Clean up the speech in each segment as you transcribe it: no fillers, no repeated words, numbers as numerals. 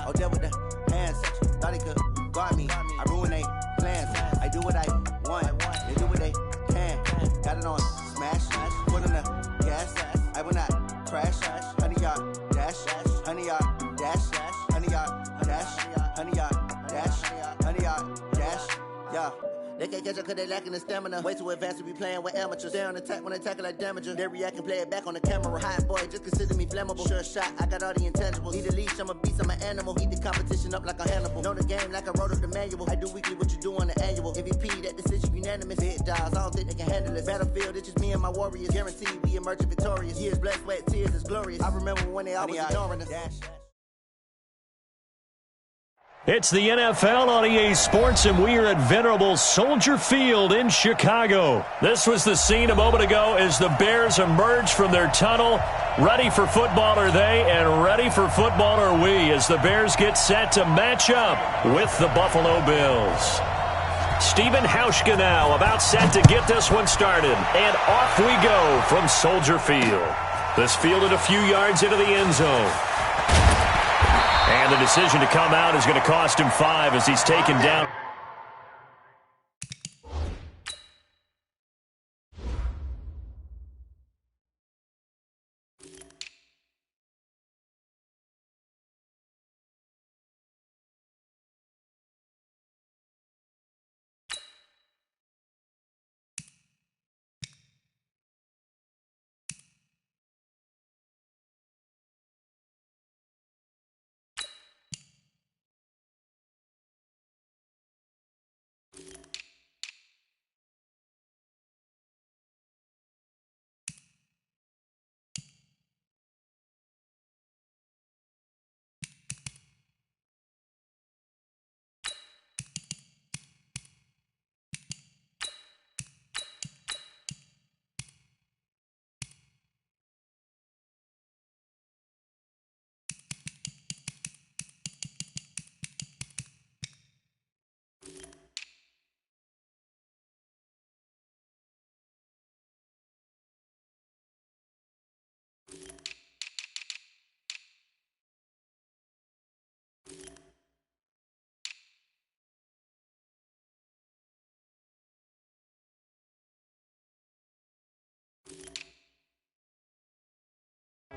Oh, there with the hands. Thought he could guard me. I ruin they plans. I do what I want. They do what they can. Got it on smash. Put on the gas. I will not crash. 100-yard dash. 100-yard dash. 100-yard dash. 100-yard dash. 100-yard dash. Yeah. They can't catch up cause they lacking the stamina. Way too advanced to be playing with amateurs. Stay on attack when they tackle like damager. They react and play it back on the camera. Hot boy, just consider me flammable. Sure shot, I got all the intangibles. Need a leash, I'm a beast, I'm an animal. Eat the competition up like a Hannibal. Know the game like I wrote up the manual. I do weekly what you do on the annual. MVP, that decision unanimous. Hit dials, I don't think they can handle it. Battlefield, it's just me and my warriors. Guaranteed we emerge victorious. Years, blood, sweat, tears, it's glorious. I remember when they always ignoring us. It's the NFL on EA Sports, and we are at venerable Soldier Field in Chicago. This was the scene a moment ago as the Bears emerged from their tunnel. Ready for football are they, and ready for football are we, as the Bears get set to match up with the Buffalo Bills. Stephen Hauschka now about set to get this one started, and off we go from Soldier Field. This fielded a few yards into the end zone. And the decision to come out is going to cost him 5 as he's taken down.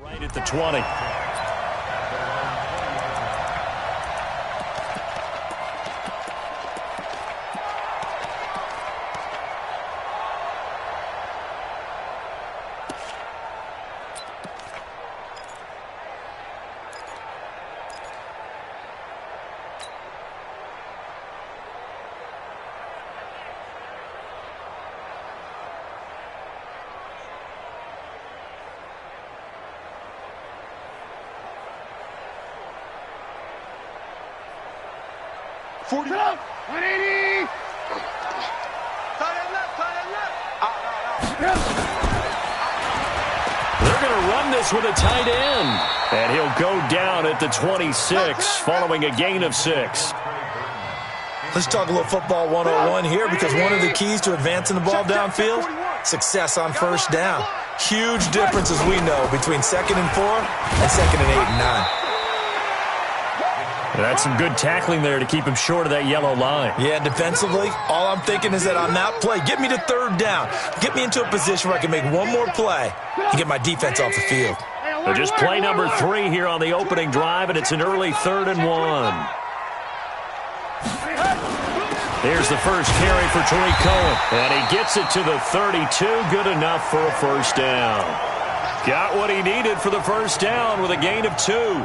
Right at the 20. Up, 180. They're going to run this with a tight end. And he'll go down at the 26 following a gain of 6. Let's talk a little football 101 here, because one of the keys to advancing the ball downfield, success on first down. Huge difference, as we know, between 2nd and 4 and 2nd and 8 and 9. That's some good tackling there to keep him short of that yellow line. Yeah, defensively, all I'm thinking is that on that play, get me to 3rd down. Get me into a position where I can make one more play and get my defense off the field. So just play number 3 here on the opening drive, and it's an early 3rd and 1. Here's the first carry for Tariq Cohen, and he gets it to the 32. Good enough for a first down. Got what he needed for the first down with a gain of 2.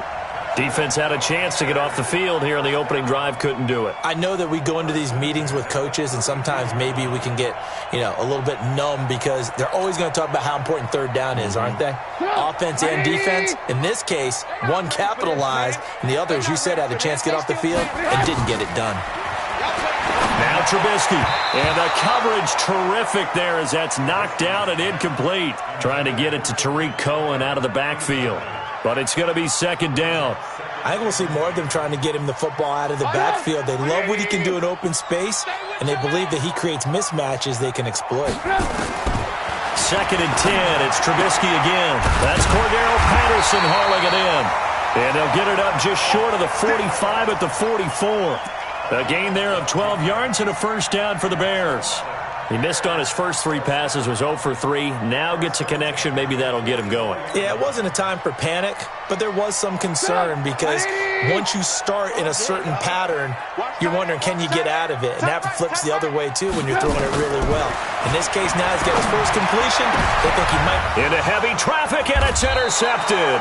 Defense had a chance to get off the field here on the opening drive, couldn't do it. I know that we go into these meetings with coaches, and sometimes maybe we can get, a little bit numb, because they're always going to talk about how important 3rd down is, aren't they? Offense and defense. In this case, one capitalized, and the other, as you said, had a chance to get off the field and didn't get it done. Now Trubisky, and the coverage terrific there as that's knocked down and incomplete. Trying to get it to Tariq Cohen out of the backfield. But it's going to be 2nd down. I think we'll see more of them trying to get him the football out of the backfield. They love what he can do in open space, and they believe that he creates mismatches they can exploit. 2nd and 10. It's Trubisky again. That's Cordero Patterson hauling it in. And they'll get it up just short of the 45 at the 44. A gain there of 12 yards and a first down for the Bears. He missed on his first 3 passes, was 0 for 3. Now gets a connection. Maybe that'll get him going. Yeah, it wasn't a time for panic, but there was some concern because once you start in a certain pattern, you're wondering, can you get out of it? And that flips the other way, too, when you're throwing it really well. In this case, now he's got his first completion. They think he might. Into heavy traffic, and it's intercepted.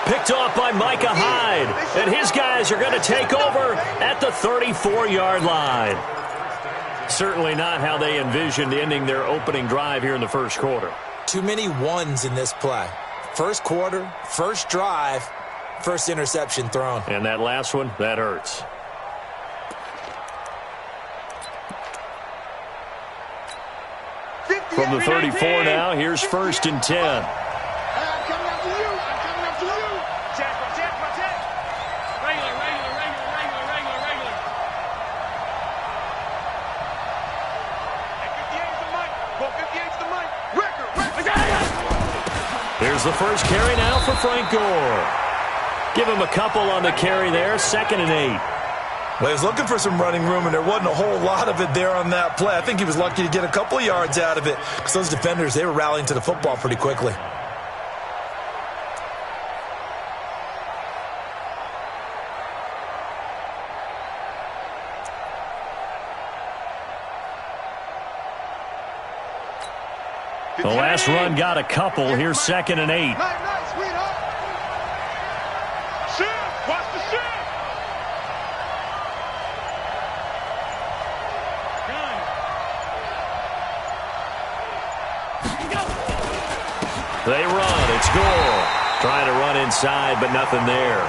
Picked off by Micah Hyde. And his guys are going to take over at the 34-yard line. Certainly not how they envisioned ending their opening drive here in the first quarter. Too many ones in this play. First quarter, first drive, first interception thrown. And that last one, that hurts. From the 34 now, here's 1st and 10. Here's the first carry now for Frank Gore. Give him a couple on the carry there, 2nd and 8. Well, he was looking for some running room, and there wasn't a whole lot of it there on that play. I think he was lucky to get a couple of yards out of it because those defenders, they were rallying to the football pretty quickly. The last run got a couple. Here's 2nd and 8. Watch the shift. They run. It's Gore. Trying to run inside, but nothing there.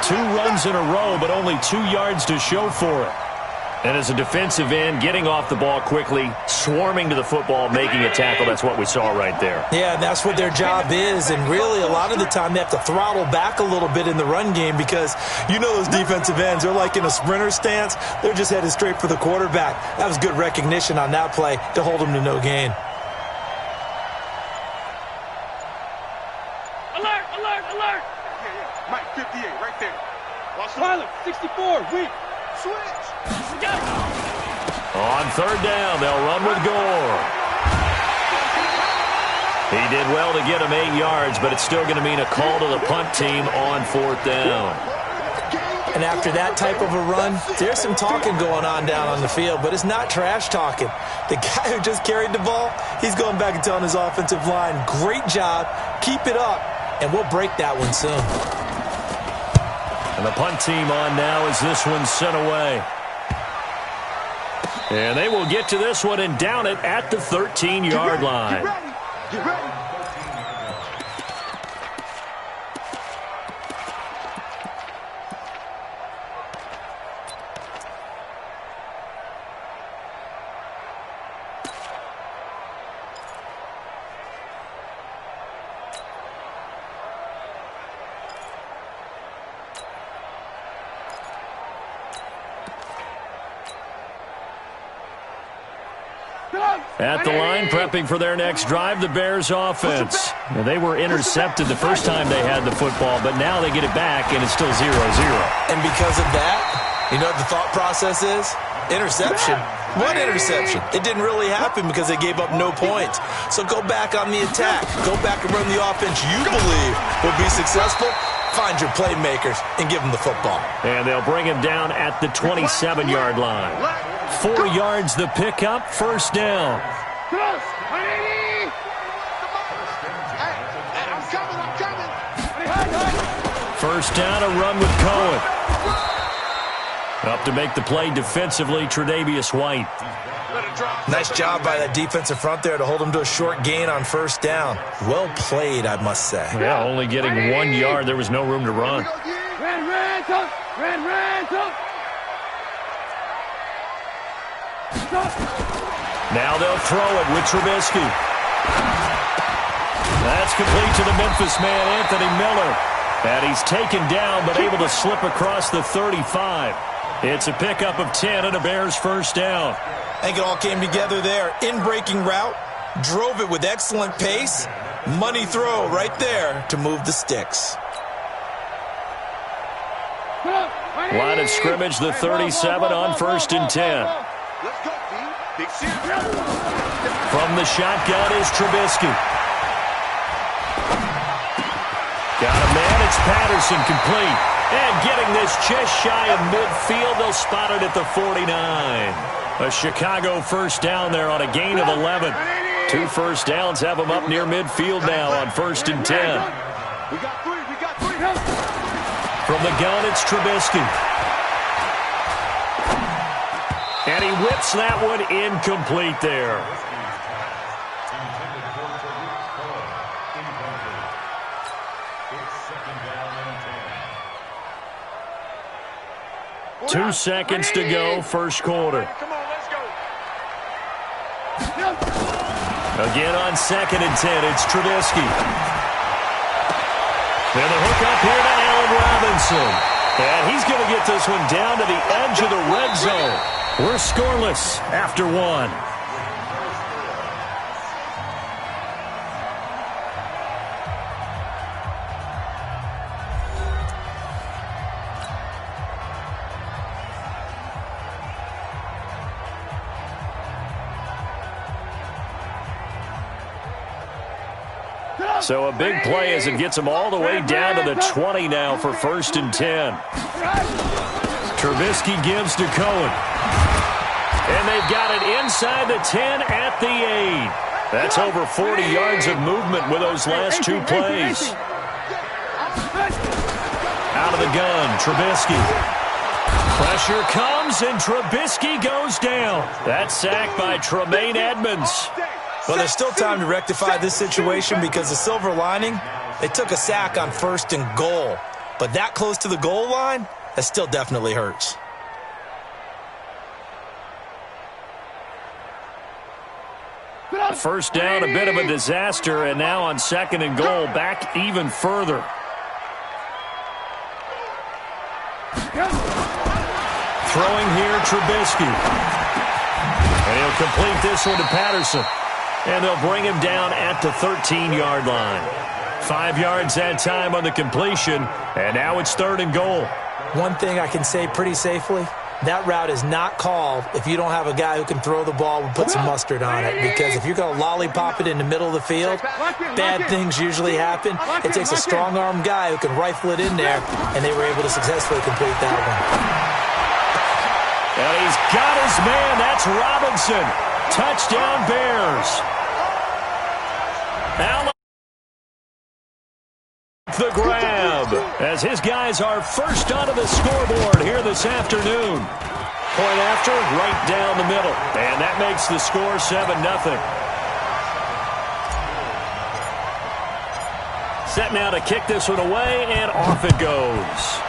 2 runs in a row, but only 2 yards to show for it. And as a defensive end, getting off the ball quickly, swarming to the football, making a tackle, that's what we saw right there. Yeah, and that's what their job is. And really, a lot of the time, they have to throttle back a little bit in the run game because you know those defensive ends, they're like in a sprinter stance. They're just headed straight for the quarterback. That was good recognition on that play to hold them to no gain. Alert, alert, alert. Yeah. Mike, 58, right there. Watch Tyler, 64, weak. Switch. On 3rd down, they'll run with Gore. He did well to get him 8 yards, but it's still going to mean a call to the punt team on 4th down. And after that type of a run, there's some talking going on down on the field, but it's not trash talking. The guy who just carried the ball, he's going back and telling his offensive line, great job, keep it up, and we'll break that one soon. And the punt team on now as this one's sent away. And they will get to this one and down it at the 13-yard line. Get ready. At the line, prepping for their next drive, the Bears offense. Now, they were intercepted the first time they had the football, but now they get it back, and it's still 0-0. And because of that, you know what the thought process is? Interception. What interception? It didn't really happen because they gave up no points. So go back on the attack. Go back and run the offense you believe will be successful. Find your playmakers and give them the football. And they'll bring him down at the 27-yard line. 4 yards the pickup, 1st down. Close. 180. I'm coming. 1st down, a run with Cohen. Up to make the play defensively, Tre'Davious White. Nice job by that defensive front there to hold him to a short gain on 1st down. Well played, I must say. Yeah, only getting 1 yard. There was no room to run. Now they'll throw it with Trubisky. That's complete to the Memphis man, Anthony Miller. And he's taken down, but able to slip across the 35. It's a pickup of 10 and a Bears 1st down. I think it all came together there. In-breaking route, drove it with excellent pace. Money throw right there to move the sticks. Line of scrimmage, the 37 on 1st and 10. From the shotgun is Trubisky. Got a man, it's Patterson, complete. And getting this just shy of midfield, they'll spot it at the 49. A Chicago first down there on a gain of 11. 2 first downs have them up near midfield now on 1st and 10. We got three. From the gun, it's Trubisky. And he whips that one incomplete there. Two seconds to go, first quarter. Come on, let's go. Again on 2nd and 10, it's Trubisky. And the hook up here to Allen Robinson. And he's going to get this one down to the edge of the red zone. We're scoreless after 1. So a big play as it gets them all the way down to the 20 now for 1st and 10. Trubisky gives to Cohen. And they've got it inside the 10 at the 8. That's over 40 yards of movement with those last 2 plays. Out of the gun, Trubisky. Pressure comes, and Trubisky goes down. That's sacked by Tremaine Edmonds. Well, there's still time to rectify this situation because the silver lining, they took a sack on 1st and goal. But that close to the goal line, that still definitely hurts. First down, a bit of a disaster, and now on 2nd and goal, back even further. Throwing here, Trubisky. And he'll complete this one to Patterson. And they'll bring him down at the 13-yard line. 5 yards that time on the completion, and now it's 3rd and goal. One thing I can say pretty safely, that route is not called if you don't have a guy who can throw the ball and put some mustard on it. Because if you're going to lollipop it in the middle of the field, bad things usually happen. It takes a strong-armed guy who can rifle it in there, and they were able to successfully complete that one. And he's got his man. That's Robinson. Touchdown, Bears. Allen the grab as his guys are first onto the scoreboard here this afternoon. Point after, right down the middle. And that makes the score 7-0. Set now to kick this one away, and off it goes.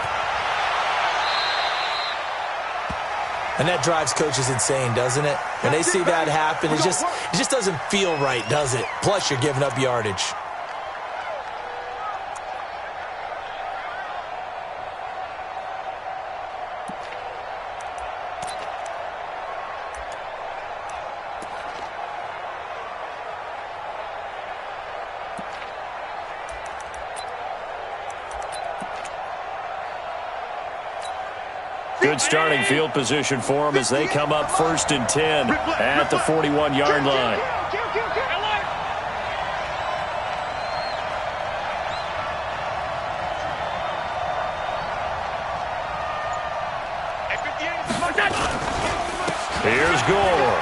And that drives coaches insane, doesn't it? When they see that happen, it just doesn't feel right, does it? Plus, you're giving up yardage. Good starting field position for them as they come up 1st and 10 at the 41-yard line. Here's Gore.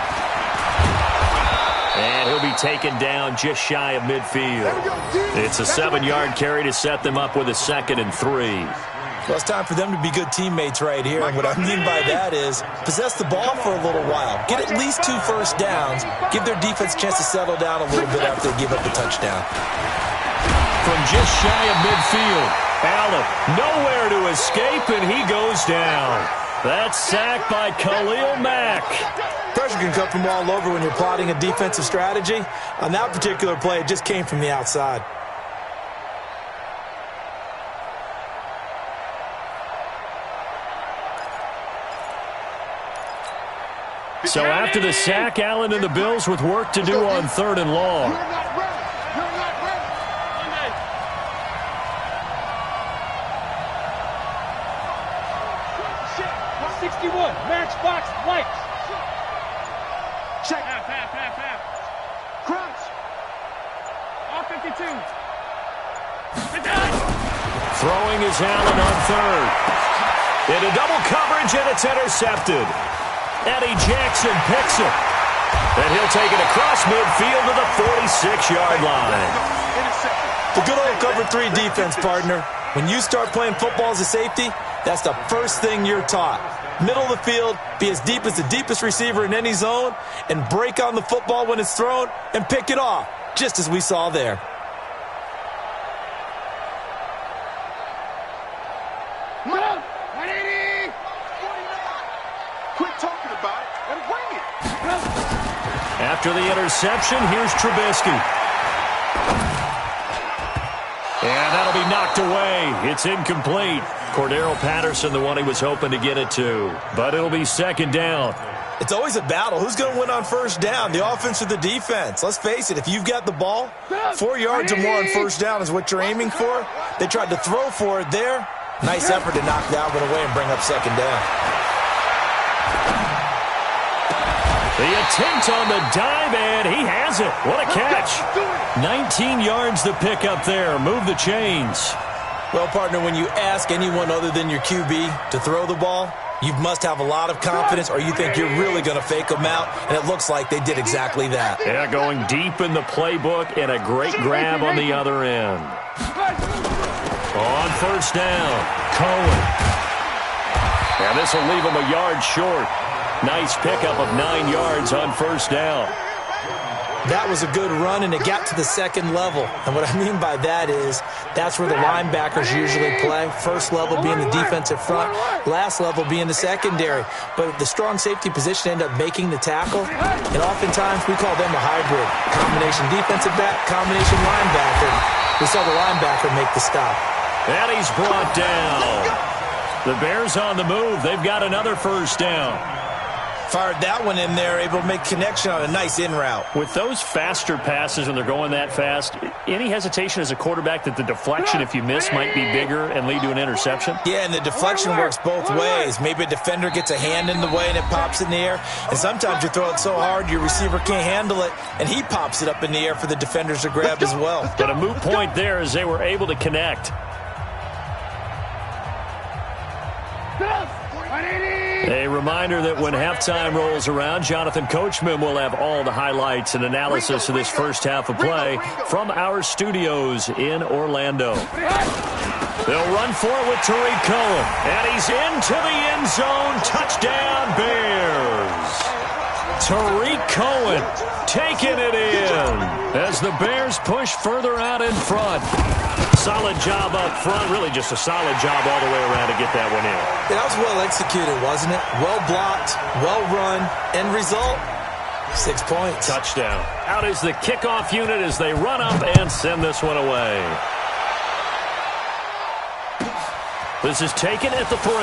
And he'll be taken down just shy of midfield. It's a 7-yard carry to set them up with a 2nd and 3. Well, it's time for them to be good teammates right here. And what I mean by that is possess the ball for a little while. Get at least 2 first downs. Give their defense a chance to settle down a little bit after they give up the touchdown. From just shy of midfield, Allen nowhere to escape, and he goes down. That's sacked by Khalil Mack. Pressure can come from all over when you're plotting a defensive strategy. On that particular play, it just came from the outside. So after the sack, Allen and the Bills with work to do on 3rd and long. 61, Matchbox Lights. Check. Half. Crouch. All 52. Throwing is Allen on third. Into double coverage, and it's intercepted. Eddie Jackson picks it. And he'll take it across midfield to the 46-yard line. The good old cover 3 defense, partner. When you start playing football as a safety, that's the first thing you're taught. Middle of the field, be as deep as the deepest receiver in any zone, and break on the football when it's thrown and pick it off, just as we saw there. Quit talking about it and bring it. After the interception, here's Trubisky. And that'll be knocked away. It's incomplete. Cordero Patterson, the one he was hoping to get it to. But it'll be second down. It's always a battle. Who's going to win on first down, the offense or the defense? Let's face it, if you've got the ball, 4 yards or more on first down is what you're aiming for. They tried to throw for it there. Nice effort to knock that one away and bring up second down. The attempt on the dive, and he has it. What a catch. 19 yards to pick up there. Move the chains. Well, partner, when you ask anyone other than your QB to throw the ball, you must have a lot of confidence, or you think you're really going to fake them out, and it looks like they did exactly that. Yeah, going deep in the playbook, and a great grab on the other end. On first down, Cohen. And this will leave him a yard short. Nice pickup of 9 yards on first down. That was a good run, and it got to the second level. And what I mean by that is that's where the linebackers usually play. First level being the defensive front, last level being the secondary. But the strong safety position ended up making the tackle, and oftentimes we call them a hybrid. Combination defensive back, combination linebacker. We saw the linebacker make the stop. And he's brought down. The Bears on the move. They've got another first down. Fired that one in there, able to make connection on a nice in route. With those faster passes when they're going that fast, any hesitation as a quarterback that the deflection, if you miss, might be bigger and lead to an interception? Yeah, and the deflection works both ways. Maybe a defender gets a hand in the way and it pops in the air. And sometimes you throw it so hard your receiver can't handle it, and he pops it up in the air for the defenders to grab as well. But a moot point there as they were able to connect. A reminder that when halftime rolls around, Jonathan Coachman will have all the highlights and analysis of this first half of play from our studios in Orlando. They'll run for it with Tariq Cohen, and he's into the end zone. Touchdown, Bears. Tariq Cohen taking it in as the Bears push further out in front. Solid job up front, really just a solid job all the way around to get that one in. That was well executed, wasn't it? Well blocked, well run, end result, 6 points. Touchdown. Out is the kickoff unit as they run up and send this one away. This is taken at the 3.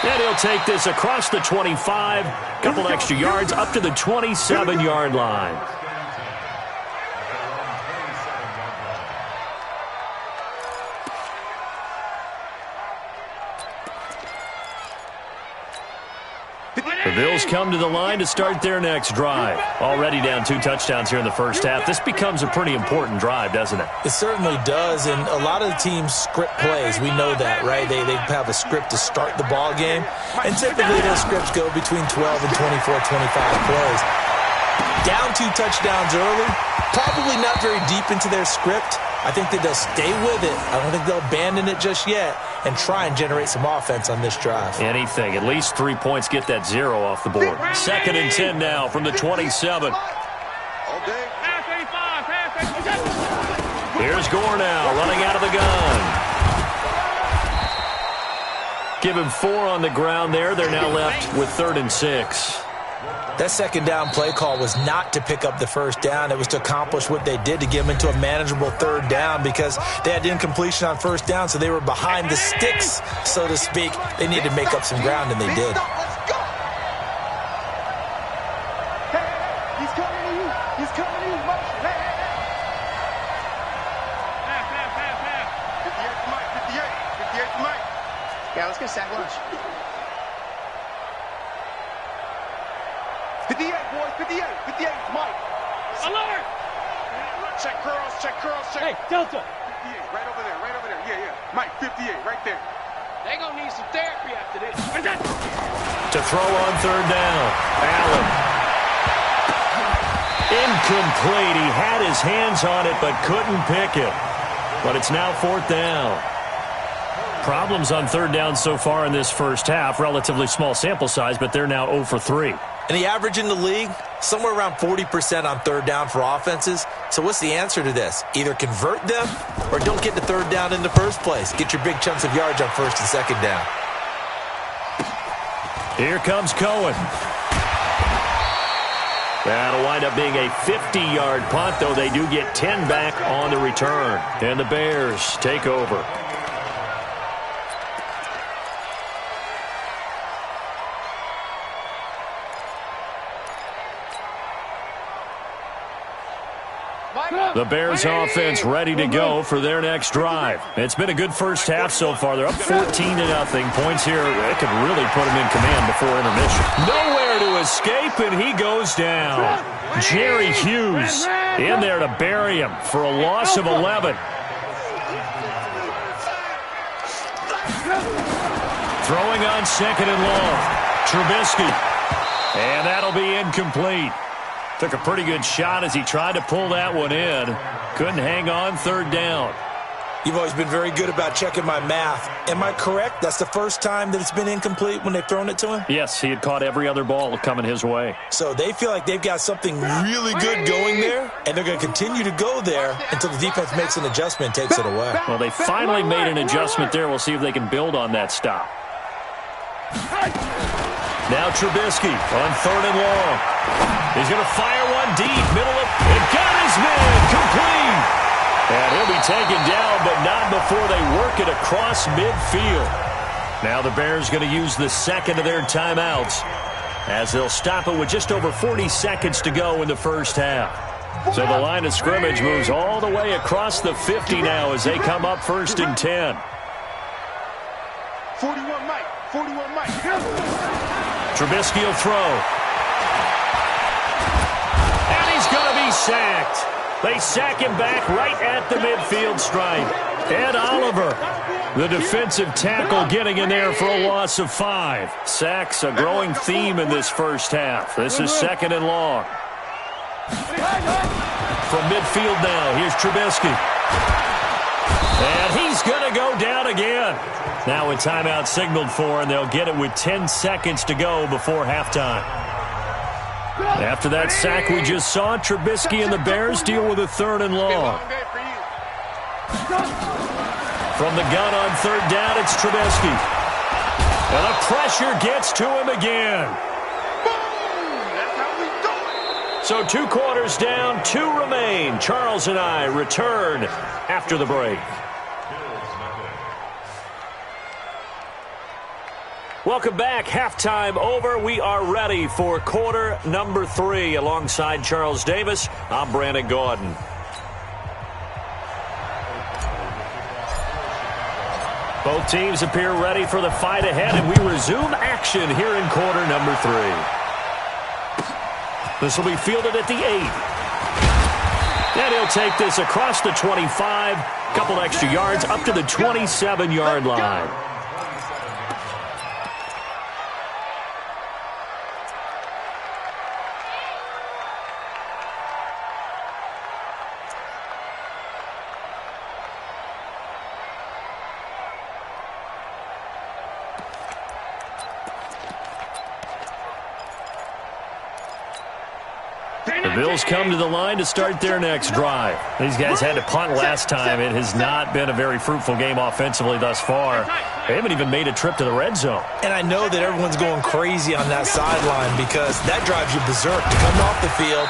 And he'll take this across the 25, couple extra yards up to the 27-yard line. The Bills come to the line to start their next drive. Already down 2 touchdowns here in the first half. This becomes a pretty important drive, doesn't it? It certainly does, and a lot of the teams script plays. We know that, right? They have a script to start the ball game, and typically those scripts go between 12 and 24, 25 plays. Down 2 touchdowns early, probably not very deep into their script. I think that they'll stay with it. I don't think they'll abandon it just yet and try and generate some offense on this drive. Anything. At least 3 points, get that 0 off the board. 2nd and 10 now from the 27. Here's Gore now running out of the gun. Give him 4 on the ground there. They're now left with 3rd and 6. That second down play call was not to pick up the first down. It was to accomplish what they did, to get them into a manageable 3rd down, because they had incompletion on first down, so they were behind the sticks, so to speak. They needed to make up some ground, and they did. He's coming to you. He's coming to you. Yeah, let's get sack lunch. 58, boys, 58, 58, Mike. Alert! Check curls, check curls, check. Hey, Delta. 58, right over there, right over there. Yeah, yeah. Mike, 58, right there. They gonna need some therapy after this. To throw on third down. Allen. Incomplete. He had his hands on it but couldn't pick it. But it's now fourth down. Problems on third down so far in this first half. Relatively small sample size, but they're now 0 for 3. And the average in the league, somewhere around 40% on third down for offenses. So what's the answer to this? Either convert them or don't get to third down in the first place. Get your big chunks of yards on first and second down. Here comes Cohen. That'll wind up being a 50-yard punt, though they do get 10 back on the return. And the Bears take over. The Bears offense ready to go for their next drive. It's been a good first half so far. They're up 14-0. Points here. They could really put them in command before intermission. Nowhere to escape, and he goes down. Jerry Hughes in there to bury him for a loss of 11. Throwing on second and long. Trubisky. And that'll be incomplete. Took a pretty good shot as he tried to pull that one in. Couldn't hang on third down. You've always been very good about checking my math. Am I correct? That's the first time that it's been incomplete when they've thrown it to him? Yes, he had caught every other ball coming his way. So they feel like they've got something really good going there, and they're going to continue to go there until the defense makes an adjustment and takes it away. Well, they finally made an adjustment there. We'll see if they can build on that stop. Now Trubisky on third and long. He's going to fire one deep, middle of, and got his man, complete. And he'll be taken down, but not before they work it across midfield. Now the Bears going to use the second of their timeouts as they'll stop it with just over 40 seconds to go in the first half. So the line of scrimmage moves all the way across the 50 now as they come up first and 10. 41 Mike, 41 Mike. Trubisky will throw. And he's going to be sacked. They sack him back right at the midfield stripe. Ed Oliver, the defensive tackle, getting in there for a loss of 5. Sacks, a growing theme in this first half. This is second and long. From midfield now, here's Trubisky. And he's going to go down again. Now a timeout signaled for, and they'll get it with 10 seconds to go before halftime. After that sack we just saw, Trubisky and the Bears deal with a third and long. From the gun on third down, it's Trubisky. And the pressure gets to him again. So 2 quarters down, 2 remain. Charles and I return after the break. Welcome back. Halftime over. We are ready for quarter number 3. Alongside Charles Davis, I'm Brandon Gordon. Both teams appear ready for the fight ahead, and we resume action here in quarter number 3. This will be fielded at the 8. And he'll take this across the 25, couple extra yards up to the 27-yard line. The Bills come to the line to start their next drive. These guys had to punt last time. It has not been a very fruitful game offensively thus far. They haven't even made a trip to the red zone. And I know that everyone's going crazy on that sideline because that drives you berserk to come off the field,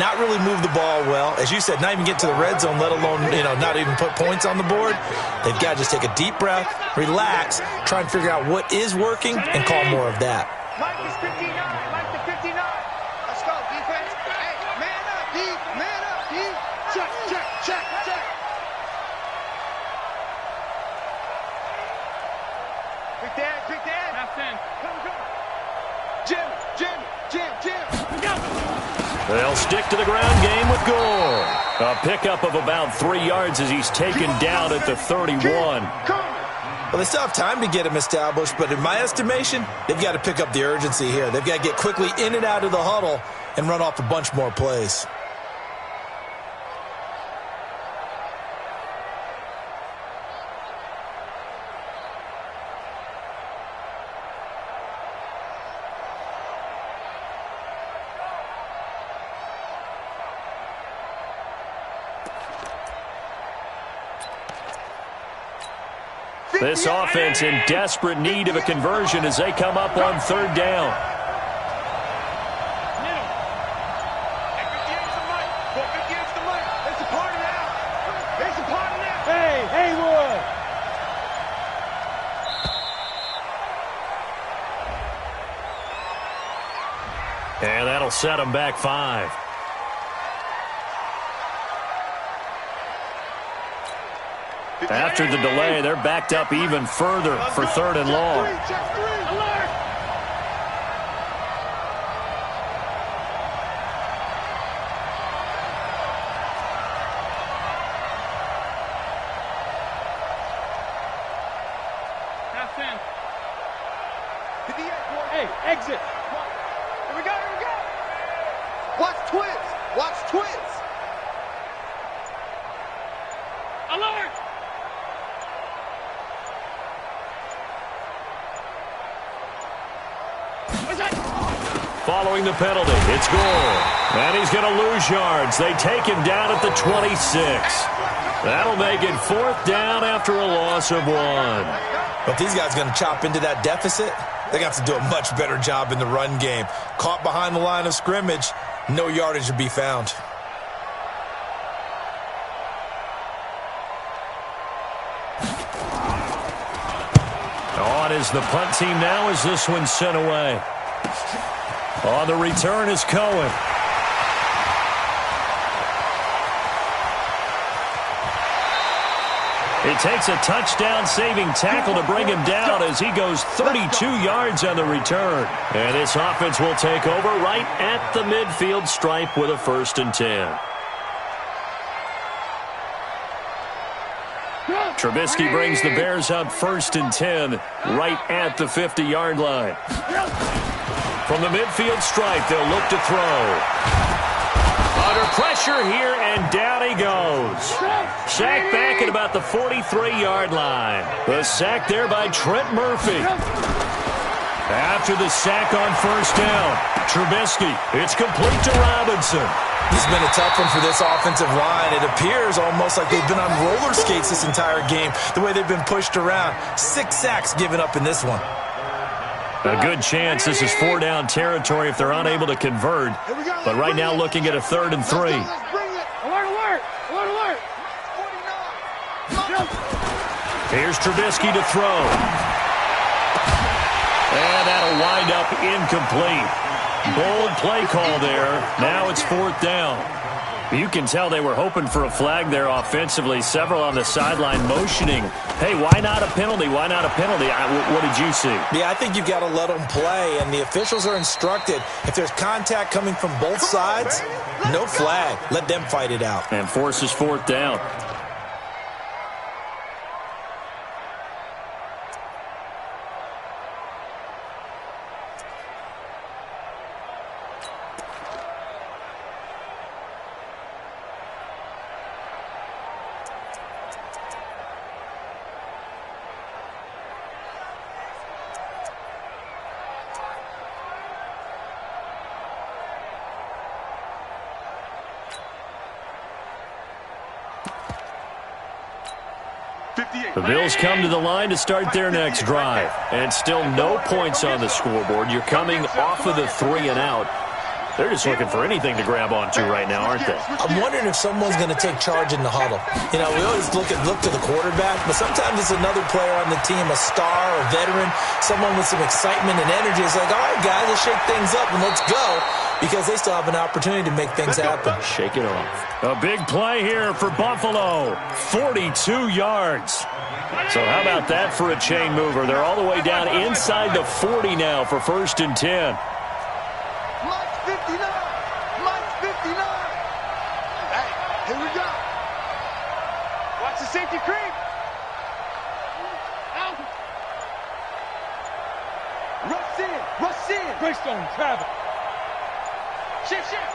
not really move the ball well. As you said, not even get to the red zone, let alone, not even put points on the board. They've got to just take a deep breath, relax, try and figure out what is working, and call more of that. Mike is 59. Mike to 59. Let's go, defense. Hey, man up, D. Man up, D. Check, check, check, check. Big Dad, Big Dad. Half in. Jim, Jim, Jim, Jim. They'll stick to the ground game with Gore. A pickup of about 3 yards as he's taken down at the 31. Well, they still have time to get him established, but in my estimation, they've got to pick up the urgency here. They've got to get quickly in and out of the huddle and run off a bunch more plays. This offense in desperate need of a conversion as they come up on third down. Middle. Hey, 58's the mic. Go 58's the mic. There's a party now. There's a party now. Hey, Haywood. And that'll set them back 5. After the delay, they're backed up even further for third and long. Alert! Half in. Hey, exit. Here we go, here we go. Watch twins. Watch twins. Alert! What's that? Following the penalty, it's Gore. And he's going to lose yards. They take him down at the 26. That'll make it fourth down after a loss of 1. But these guys are going to chop into that deficit. They're going to have to do a much better job in the run game. Caught behind the line of scrimmage, no yardage to be found. On is the punt team now as this one's sent away. On the return is Cohen. It takes a touchdown-saving tackle to bring him down as he goes 32 yards on the return. And this offense will take over right at the midfield stripe with a 1st and 10. Trubisky brings the Bears up 1st and 10 right at the 50-yard line. From the midfield stripe, they'll look to throw. Under pressure here, and down he goes. Sacked back at about the 43-yard line. The sack there by Trent Murphy. After the sack on 1st down, Trubisky, it's complete to Robinson. This has been a tough one for this offensive line. It appears almost like they've been on roller skates this entire game, the way they've been pushed around. 6 sacks given up in this one. A good chance this is 4-down territory if they're unable to convert. But right now looking at a 3rd and 3. Let's bring it. Alert, alert! Alert, alert! 49. Here's Trubisky to throw. And that'll wind up incomplete. Bold play call there. Now it's 4th down. You can tell they were hoping for a flag there offensively. Several on the sideline motioning. Hey, why not a penalty? Why not a penalty? What did you see? Yeah, I think you've got to let them play, and the officials are instructed. If there's contact coming from both sides, no flag. Let them fight it out. And forces 4th down. The Bills come to the line to start their next drive. And still no points on the scoreboard. You're coming off of the 3 and out. They're just looking for anything to grab onto right now, aren't they? I'm wondering if someone's going to take charge in the huddle. You know, we always look to the quarterback, but sometimes it's another player on the team, a star or veteran, someone with some excitement and energy. It's like, all right, guys, let's shake things up and let's go, because they still have an opportunity to make things happen. Shake it off. A big play here for Buffalo. 42 yards. So how about that for a chain mover? They're all the way down inside the 40 now for 1st and 10. Mike 59. Mike 59. Hey, here we go. Watch the safety creep. Out. Rush in. Rush in. Greystone, travel. Shift, shift.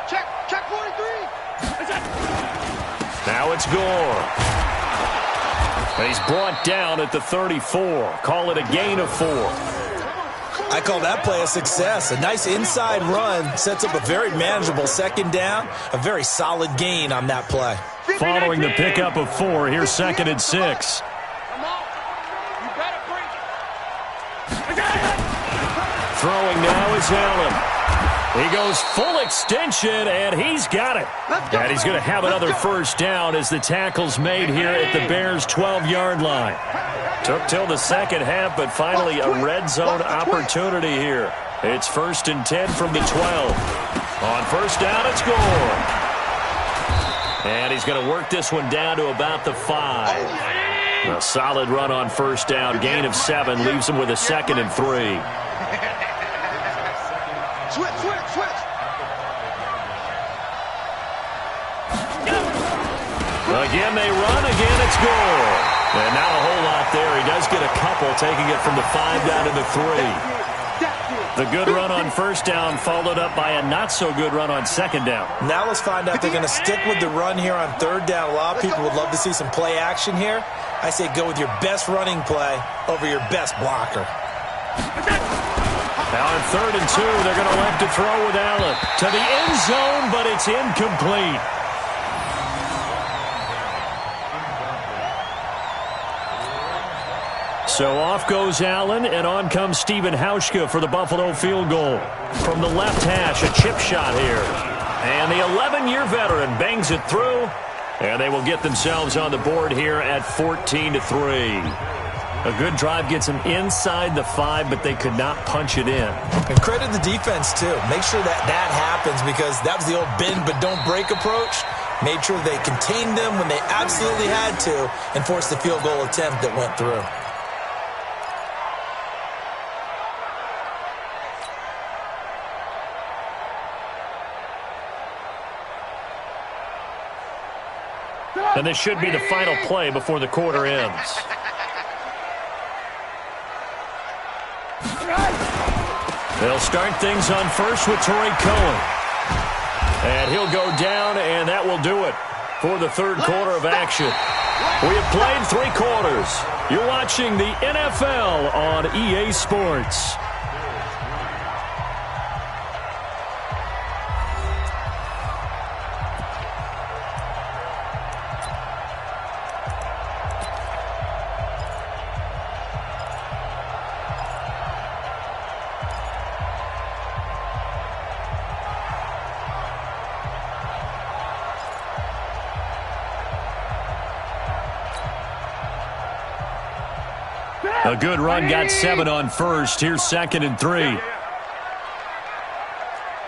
Check 43. Now it's Gore. He's brought down at the 34. Call it a gain of 4. I call that play a success. A nice inside run sets up a very manageable 2nd down, a very solid gain on that play. Following the pickup of 4, here's 2nd and 6. Come on. You better bring it. Throwing now is Allen. He goes full extension, and he's got it. And he's going to have another 1st down as the tackle's made here at the Bears' 12-yard line. Took till the 2nd half, but finally a red zone opportunity here. It's 1st and 10 from the 12. On 1st down, it's Gore. And he's going to work this one down to about the 5. A solid run on 1st down. Gain of 7 leaves him with a 2nd and 3. Switch. Again, they run. Again, it's Gore. And not a whole lot there. He does get a couple, taking it from the 5 down to the 3. The good run on 1st down followed up by a not-so-good run on 2nd down. Now let's find out if they're going to stick with the run here on 3rd down. A lot of people would love to see some play action here. I say go with your best running play over your best blocker. Now on 3rd and 2, they're going to left to throw with Allen. To the end zone, but it's incomplete. So off goes Allen, and on comes Stephen Hauschka for the Buffalo field goal. From the left hash, a chip shot here. And the 11-year veteran bangs it through, and they will get themselves on the board here at 14-3. A good drive gets them inside the 5, but they could not punch it in. And credit the defense, too. Make sure that happens, because that was the old bend but don't break approach. Made sure they contained them when they absolutely had to and forced the field goal attempt that went through. And this should be the final play before the quarter ends. They'll start things on 1st with Torrey Cohen. And he'll go down, and that will do it for the 3rd quarter of action. We have played 3 quarters. You're watching the NFL on EA Sports. A good run got 7 on 1st. Here's 2nd and 3.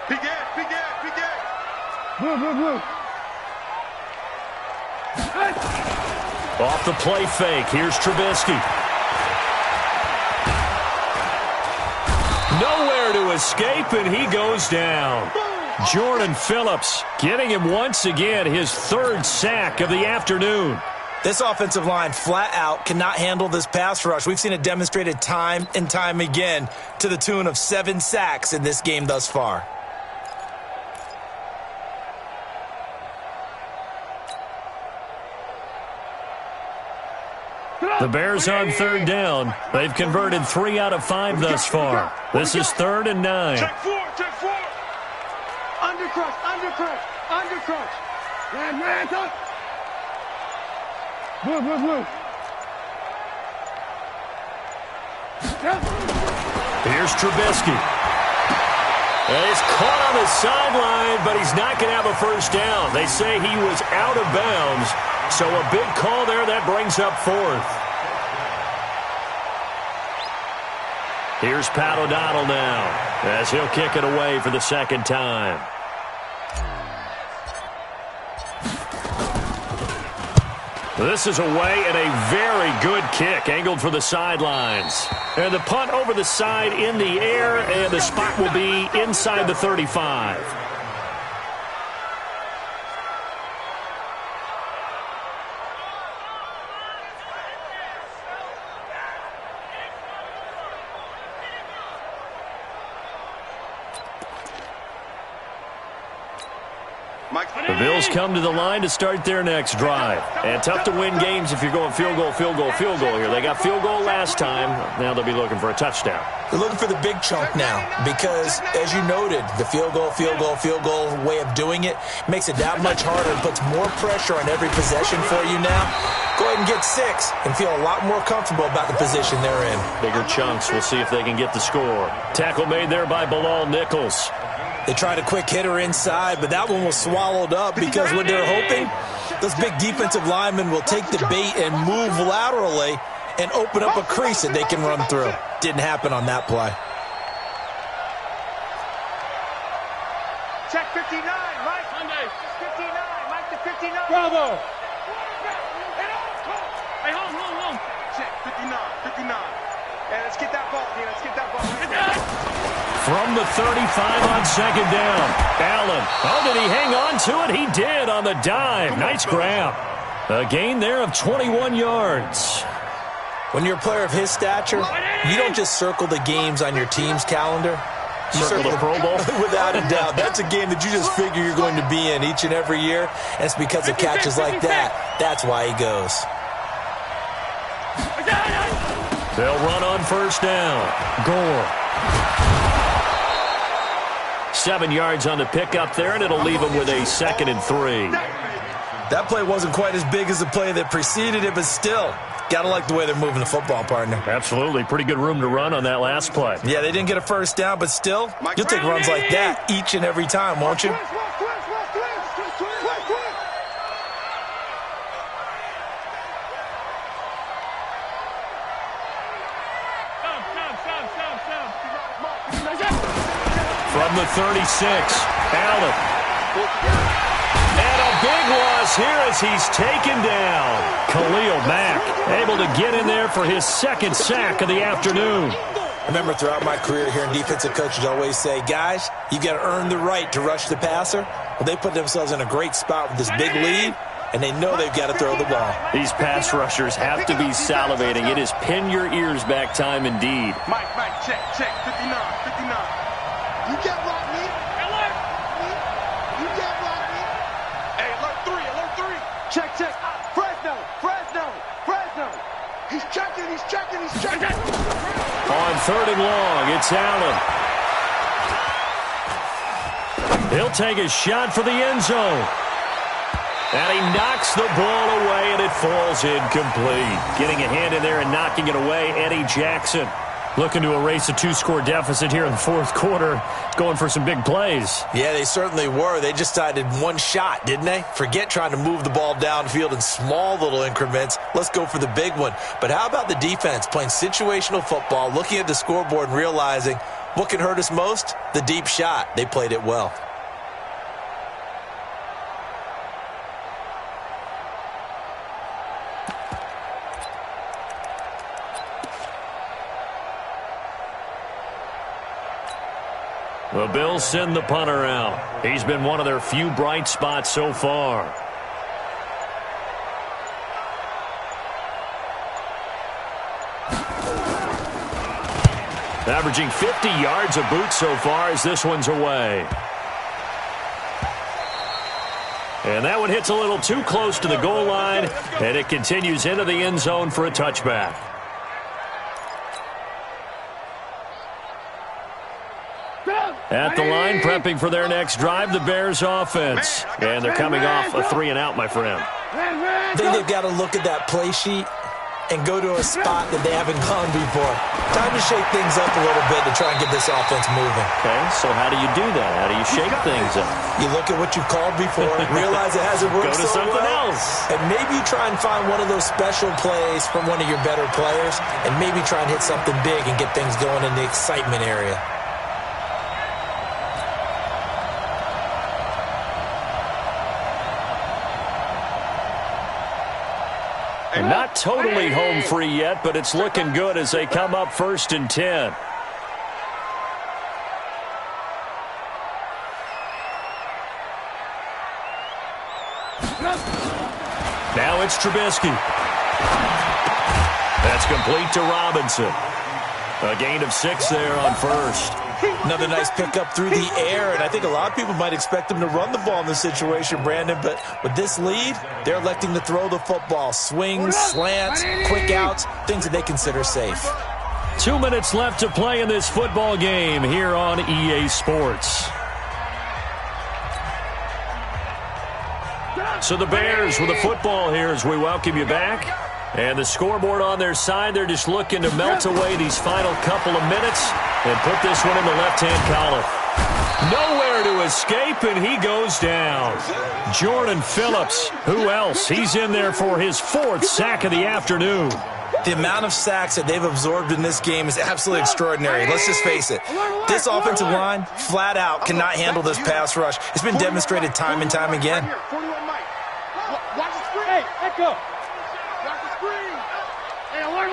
Big Move. Off the play fake. Here's Trubisky. Nowhere to escape, and he goes down. Jordan Phillips getting him once again his 3rd sack of the afternoon. This offensive line flat out cannot handle this pass rush. We've seen it demonstrated time and time again to the tune of 7 sacks in this game thus far. The Bears on 3rd down. They've converted 3 out of 5 thus far. This is 3rd and 9. Check 4. Undercrush. Man, up. Move. Here's Trubisky. He's caught on the sideline, but he's not going to have a first down. They say he was out of bounds, so a big call there. That brings up fourth. Here's Pat O'Donnell now, as he'll kick it away for the second time. This is away and a very good kick, angled for the sidelines. And the punt over the side in the air, and the spot will be inside the 35. The Bills come to the line to start their next drive. And tough to win games if you're going field goal, field goal, field goal here. They got field goal last time. Now they'll be looking for a touchdown. They're looking for the big chunk now because, as you noted, the field goal way of doing it makes it that much harder and puts more pressure on every possession for you now. Go ahead and get 6 and feel a lot more comfortable about the position they're in. Bigger chunks. We'll see if they can get the score. Tackle made there by Bilal Nichols. They tried a quick hitter inside, but that one was swallowed up because what they're hoping, those big defensive linemen will take the bait and move laterally and open up a crease that they can run through. Didn't happen on that play. Check 59, Mike. 59, Mike to 59. Bravo. Hey, hold. Check 59. And let's get that ball, Dean. Let's get that ball. From the 35 on second down, Allen. Oh, did he hang on to it? He did on the dive. Nice grab. A gain there of 21 yards. When you're a player of his stature, you don't just circle the games on your team's calendar. You Circle the Pro Bowl? Without a doubt. That's a game that you just figure you're going to be in each and every year, and it's because of catches like that. That's why he goes. They'll run on first down. Gore. 7 yards on the pickup there, and it'll leave him with a 2nd and 3. That play wasn't quite as big as the play that preceded it, but still, got to like the way they're moving the football, partner. Absolutely. Pretty good room to run on that last play. Yeah, they didn't get a first down, but still, you'll take runs like that each and every time, won't you? From the 36, Allen. And a big loss here as he's taken down. Khalil Mack able to get in there for his 2nd sack of the afternoon. I remember throughout my career hearing defensive coaches always say, guys, you got to earn the right to rush the passer. Well, they put themselves in a great spot with this big lead, and they know they've got to throw the ball. These pass rushers have to be salivating. It is pin your ears back time indeed. Mike, check, 59. You get Rodney. Alert. You get Rodney. Hey, alert 3. Check. Fresno. He's checking. On 3rd and long, it's Allen. He'll take a shot for the end zone. And he knocks the ball away, and it falls incomplete. Getting a hand in there and knocking it away, Eddie Jackson. Looking to erase a 2-score deficit here in the 4th quarter. Going for some big plays. Yeah, they certainly were. They just decided one shot, didn't they? Forget trying to move the ball downfield in small little increments. Let's go for the big one. But how about the defense playing situational football, looking at the scoreboard and realizing what can hurt us most? The deep shot. They played it well. The Bills send the punter out. He's been one of their few bright spots so far. Averaging 50 yards a boot so far as this one's away. And that one hits a little too close to the goal line, and it continues into the end zone for a touchback. At the line, prepping for their next drive, the Bears offense. And they're coming off a 3-and-out, my friend. I think they've got to look at that play sheet and go to a spot that they haven't gone before. Time to shake things up a little bit to try and get this offense moving. Okay, so how do you do that? How do you shake things up? You look at what you've called before, realize it hasn't worked Go to so something well, else. and maybe you try and find one of those special plays from one of your better players, and maybe try and hit something big and get things going in the excitement area. Not totally home free yet, but it's looking good as they come up 1st and 10. Now it's Trubisky. That's complete to Robinson. A gain of 6 there on 1st. Another nice pickup through the air, and I think a lot of people might expect them to run the ball in this situation, Brandon, but with this lead, they're electing to throw the football. Swings, slants, quick outs, things that they consider safe. 2 minutes left to play in this football game here on EA Sports. So the Bears with the football here as we welcome you back. And the scoreboard on their side, they're just looking to melt away these final couple of minutes and put this one in the left-hand column. Nowhere to escape, and he goes down. Jordan Phillips, who else? He's in there for his 4th sack of the afternoon. The amount of sacks that they've absorbed in this game is absolutely extraordinary. Let's just face it. This offensive line, flat out, cannot handle this pass rush. It's been demonstrated time and time again. Watch the screen. Hey, Echo. Watch the screen. Hey, alert.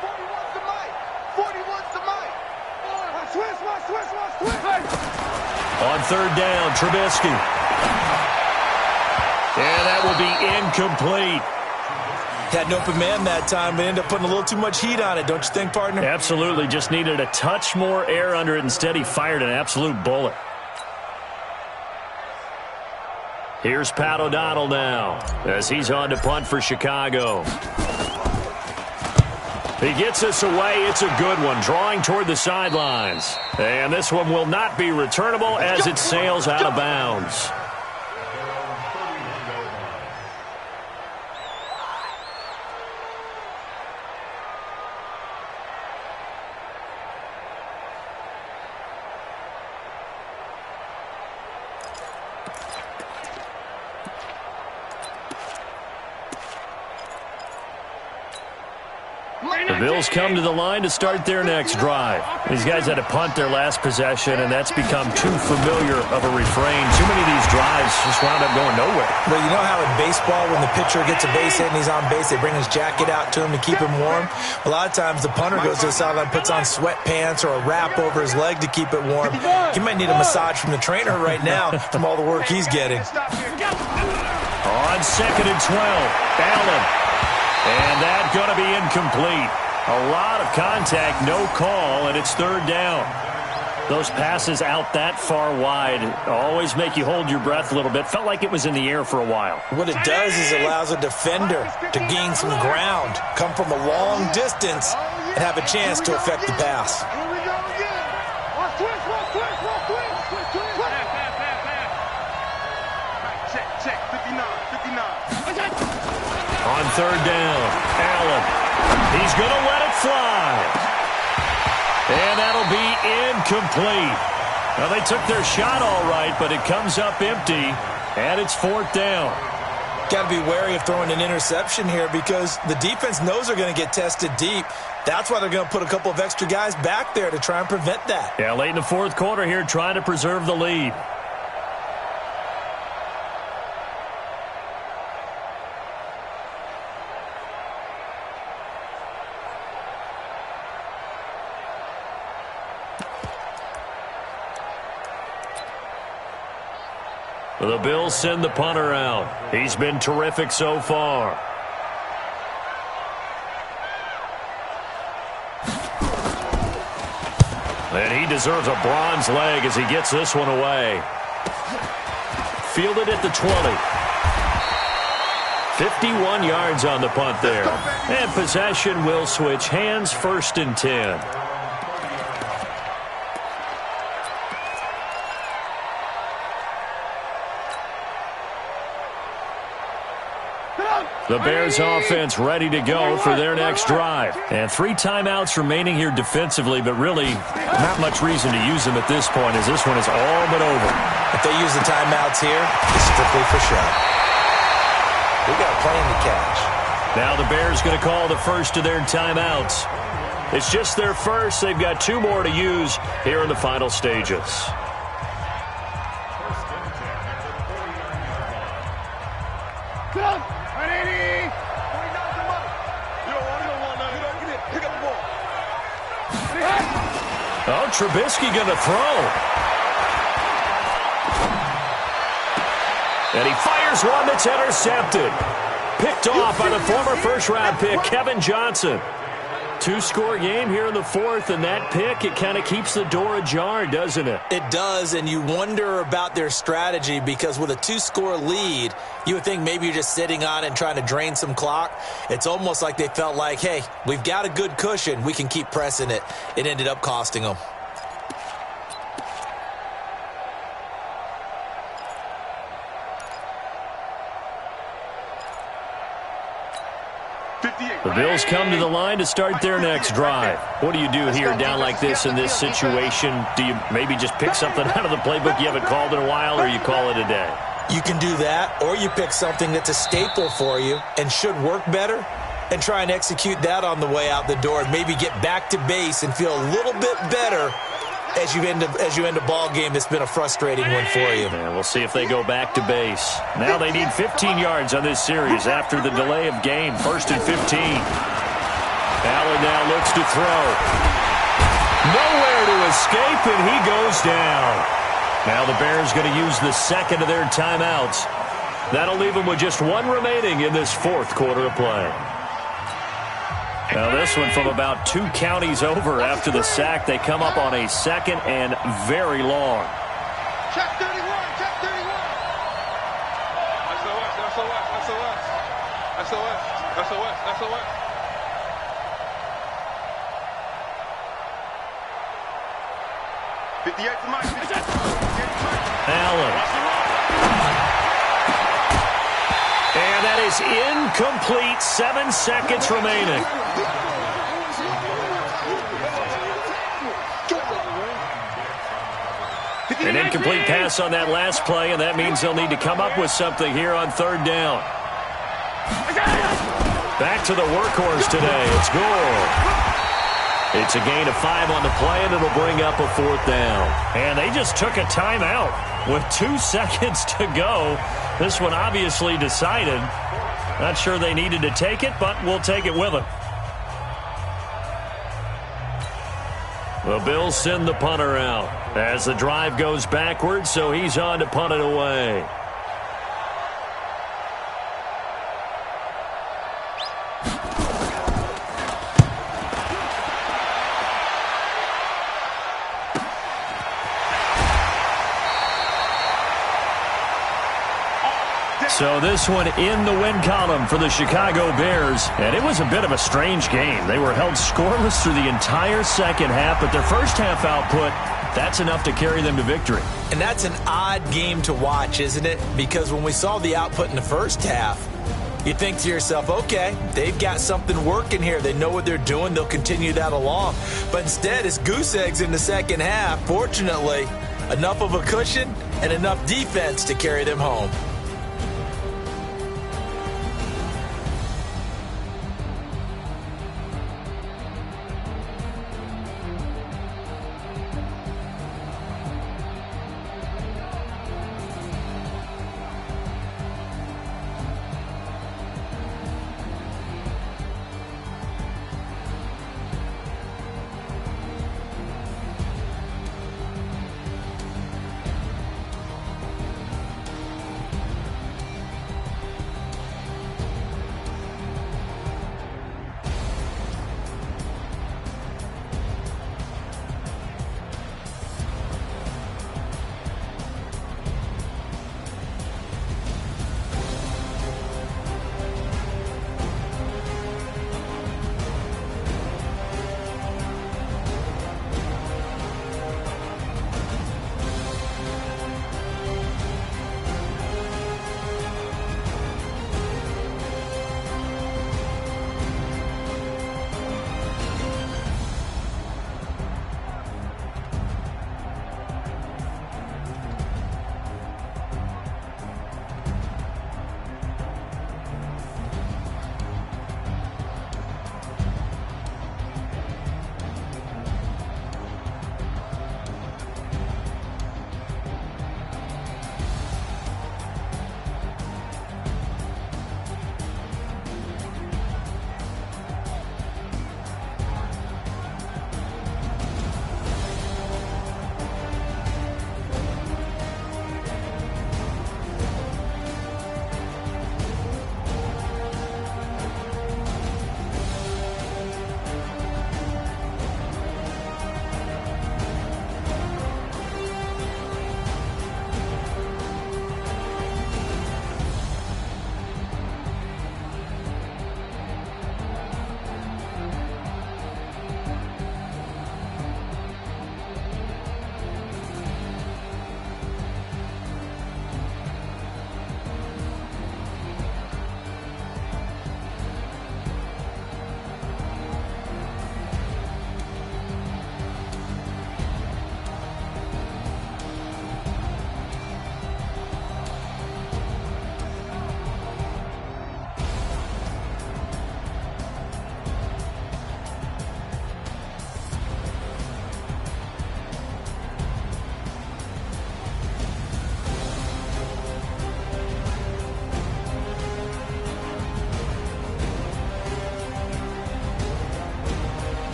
41's the mic. 41's the mic. Switch. On 3rd down, Trubisky. And that will be incomplete. Had an open man that time, but ended up putting a little too much heat on it, don't you think, partner? Absolutely. Just needed a touch more air under it. Instead, he fired an absolute bullet. Here's Pat O'Donnell now as he's on to punt for Chicago. He gets us away. It's a good one, drawing toward the sidelines. And this one will not be returnable as it sails out of bounds. The Bills come to the line to start their next drive. These guys had to punt their last possession, and that's become too familiar of a refrain. Too many of these drives just wound up going nowhere. Well, you know how in baseball, when the pitcher gets a base hit and he's on base, they bring his jacket out to him to keep him warm? A lot of times the punter goes to the sideline, puts on sweatpants or a wrap over his leg to keep it warm. He might need a massage from the trainer right now from all the work he's getting. On 2nd and 12, Allen. And that's going to be incomplete. A lot of contact, no call, and it's 3rd down. Those passes out that far wide always make you hold your breath a little bit. Felt like it was in the air for a while. What it does is it allows a defender to gain some ground, come from a long distance, and have a chance to affect the pass. Here we go again. Watch twist. Check. 59. On 3rd down, Allen. He's going to let it fly. And that'll be incomplete. Well, they took their shot all right, but it comes up empty, and it's 4th down. Got to be wary of throwing an interception here because the defense knows they're going to get tested deep. That's why they're going to put a couple of extra guys back there to try and prevent that. Yeah, late in the 4th quarter here, trying to preserve the lead. The Bills send the punter out. He's been terrific so far. And he deserves a bronze leg as he gets this one away. Fielded at the 20. 51 yards on the punt there. And possession will switch hands, 1st and 10. The Bears offense ready to go for their next drive. And 3 timeouts remaining here defensively, but really not much reason to use them at this point as this one is all but over. If they use the timeouts here, it's strictly for show. We got a plan to catch. Now the Bears going to call the first of their timeouts. It's just their first. They've got 2 more to use here in the final stages. Oh, Trubisky going to throw. And he fires one that's intercepted. Picked off by the former first-round pick, Kevin Johnson. 2-score game here in the 4th, and that pick, it kind of keeps the door ajar, doesn't it? It does, and you wonder about their strategy because with a 2-score lead, you would think maybe you're just sitting on it and trying to drain some clock. It's almost like they felt like, hey, we've got a good cushion. We can keep pressing it. It ended up costing them. The Bills come to the line to start their next drive. What do you do here down like this in this situation? Do you maybe just pick something out of the playbook you haven't called in a while, or you call it a day? You can do that, or you pick something that's a staple for you and should work better and try and execute that on the way out the door and maybe get back to base and feel a little bit better as you end a ball game that's been a frustrating one for you. Yeah, we'll see if they go back to base. Now they need 15 yards on this series after the delay of game. 1st and 15. Allen now looks to throw. Nowhere to escape, and he goes down. Now the Bears going to use the second of their timeouts. That'll leave them with just 1 remaining in this 4th quarter of play. Now this one from about 2 counties over after the sack. They come up on a 2nd and very long. Check 31, check 31. SOS. 58 to Mike. Allen. And that is incomplete. 7 seconds remaining. An incomplete pass on that last play, and that means they'll need to come up with something here on 3rd down. Back to the workhorse today. It's Gore. It's a gain of 5 on the play, and it'll bring up a 4th down. And they just took a timeout with 2 seconds to go. This one obviously decided. Not sure they needed to take it, but we'll take it with them. The Bills send the punter out as the drive goes backwards, so he's on to punt it away. So this one in the win column for the Chicago Bears. And it was a bit of a strange game. They were held scoreless through the entire second half, but their first half output, that's enough to carry them to victory. And that's an odd game to watch, isn't it? Because when we saw the output in the first half, you think to yourself, okay, they've got something working here. They know what they're doing. They'll continue that along. But instead, it's goose eggs in the second half. Fortunately, enough of a cushion and enough defense to carry them home.